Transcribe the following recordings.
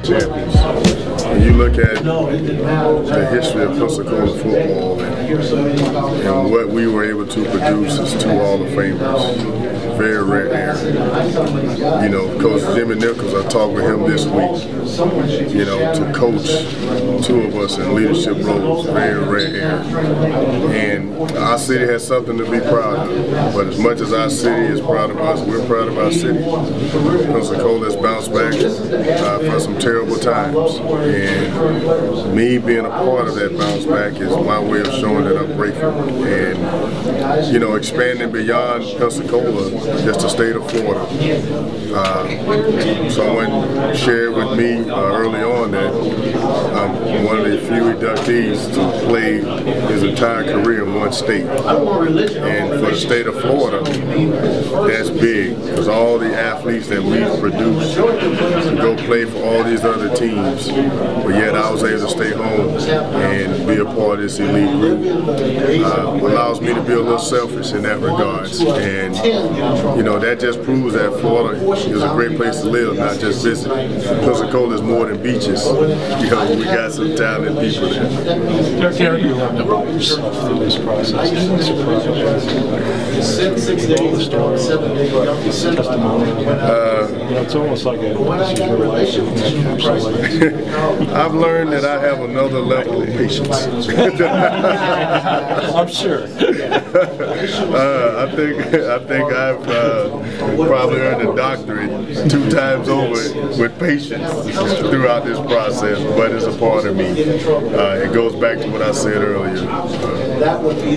champions. When you look at the history of Pensacola football and what we were able to produce as two Hall of Famers, very rare air. You know, Coach Jimmy Nichols, I talked with him this week. You know, to coach two of us in leadership roles, very rare air. And our city has something to be proud of. But as much as our city is proud of us, we're proud of our city. Pensacola has bounced back from some terrible times. And me being a part of that bounce back is my way of showing that I'm grateful. And, you know, expanding beyond Pensacola, just the state of Florida. Someone shared with me early on that I'm one of the few inductees to play his entire career in one state. And for the state of Florida, that's big, because all the athletes that we've produced to go play for all these other teams, but yet I was able to stay home and be a part of this elite group. Allows me to be a little selfish in that regards. And, you know, that just proves that Florida is a great place to live, not just visit. Pensacola is more than beaches. You know, we got some talented people there. Derek, you learned about yourself through this process. It's almost like this is your life. I've learned that I have another level of patience. I'm sure. I think I've probably earned a doctorate 2 times over with patience throughout this process, but it's a part of me. It goes back to what I said earlier.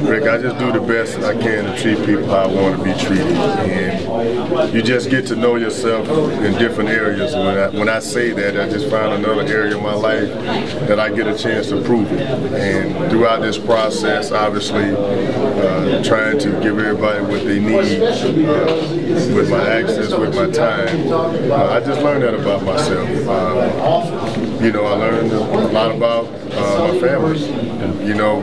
Rick, I just do the best I can to treat people how I want to be treated, and you just get to know yourself in different areas. When I say that, I just find another area of my life that I get a chance to prove it. And throughout this process, obviously, trying to give everybody what they need with my access, with my time. I just learned that about myself. You know, I learned a lot about my family. You know,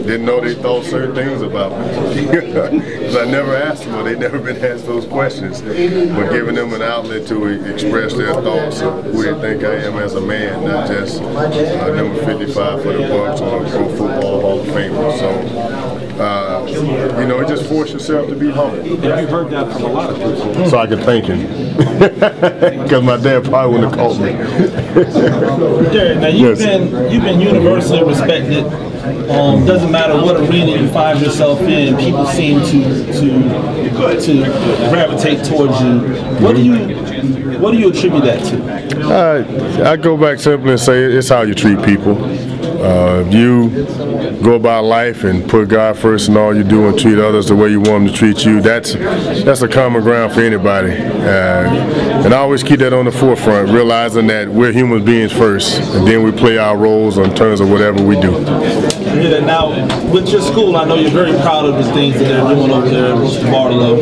didn't know they thought certain things about me. Because I never asked them, or they never been asked those questions. But giving them an outlet to express their thoughts of who they think I am as a man, not just number 55 for the Bucks or Pro Football Hall of Famer. So, you know, it just forced yourself to be humble. And you heard that from a lot of people. So I could thank him. Because my dad probably wouldn't have called me. Derek, now you've been universally respected. Doesn't matter what arena you find yourself in, people seem to gravitate towards you. What do you attribute that to? I go back simply and say it's how you treat people. If you go about life and put God first in all you do and treat others the way you want them to treat you, that's a common ground for anybody. And I always keep that on the forefront, realizing that we're human beings first, and then we play our roles in terms of whatever we do. Yeah, now, with your school, I know you're very proud of the things that they're doing over there at Mr. Barlow.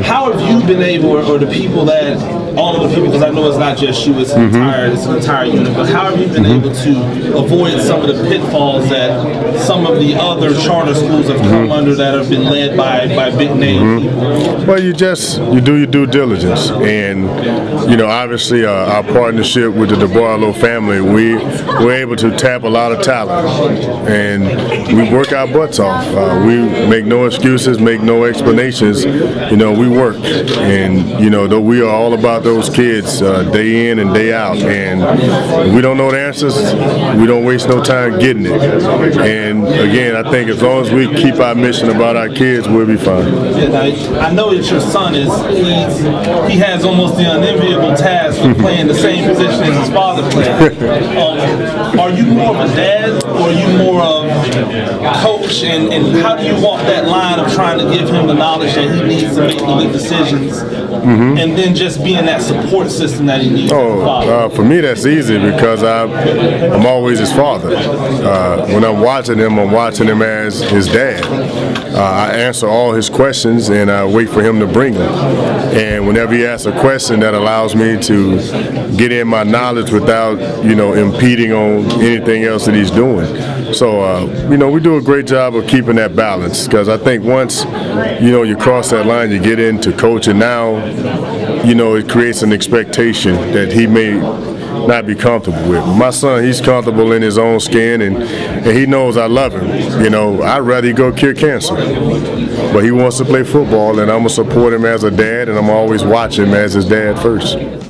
How have you been able, or the people that, all of the people, because I know it's not just you, it's an entire unit, but how have you been able to avoid some of the pitfalls that some of the other charter schools have come under that have been led by big name people? Well, you do your due diligence, and you know, obviously our partnership with the DeBarlow family, we're able to tap a lot of talent, and we work our butts off. We make no excuses, make no explanations. You know, we work, and you know, we are all about those kids day in and day out, and if we don't know the answers, we don't waste no time getting it. And again, I think as long as we keep our mission about our kids, we'll be fine. Yeah, I know that your son he has almost the unenviable task of playing the same position as his father played. Are you more of a dad, or are you more of a coach, and how do you walk that line of trying to give him the knowledge that he needs to make the good decisions, and then just being that support system that he needs? For me, that's easy because I'm always his father. When I'm watching him as his dad. I answer all his questions, and I wait for him to bring them. And whenever he asks a question, that allows me to get in my knowledge without, you know, impeding on anything else that he's doing. So, you know, we do a great job of keeping that balance, because I think once, you know, you cross that line, you get into coaching now, you know, it creates an expectation that he may not be comfortable with. My son, he's comfortable in his own skin, and he knows I love him. You know, I'd rather he go cure cancer. But he wants to play football, and I'm going to support him as a dad, and I'm always watch him as his dad first.